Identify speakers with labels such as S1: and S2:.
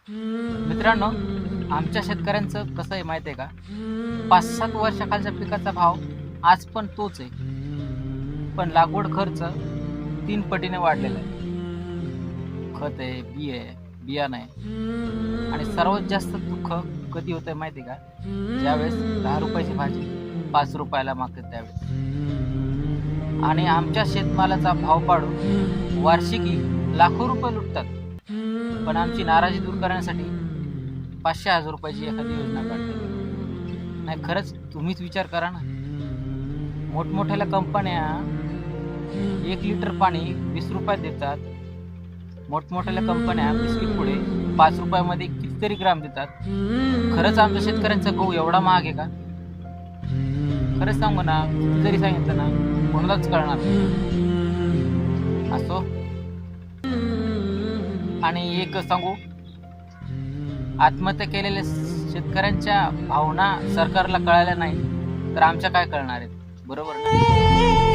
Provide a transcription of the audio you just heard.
S1: मित्रांनो, आमच्या शेतकऱ्यांचं कसं आहे माहिती आहे का? 5-7 वर्षाखालच्या पिकाचा भाव आज पण तोच आहे, पण लागवड खर्च 3 पटीने वाढलेला आहे. खत आहे, बी आहे, बियाणं आहे आणि सर्वात जास्त दुःख कधी होतंय माहिती आहे का? ज्यावेळेस 10 रुपयाची भाजी 5 रुपयाला मागतात त्यावेळेस. आणि आमच्या शेतमालाचा भाव पाडून वार्षिकी लाखो रुपये लुटतात. पण आमची नाराजी दूर करण्यासाठी 500,000 रुपयाची एखादी योजना काढते. नाही, खरंच तुम्हीच विचार करा ना. मोठमोठ्या कंपन्या 1 लिटर पाणी 20 रुपयात देतात. मोठमोठ्या कंपन्या बिस्किट पुढे 5 रुपयामध्ये कितीतरी ग्राम देतात. खरंच आमच्या शेतकऱ्यांचा गहू एवढा महाग आहे का? खरंच सांगू ना, किती जरी सांगितलं ना कोणालाच कळणार नाही. असो, आणि एक सांगू, आत्महत्या केलेल्या शेतकऱ्यांच्या भावना सरकारला कळाल्या नाही तर आमच्या काय कळणार आहेत, बरोबर ना?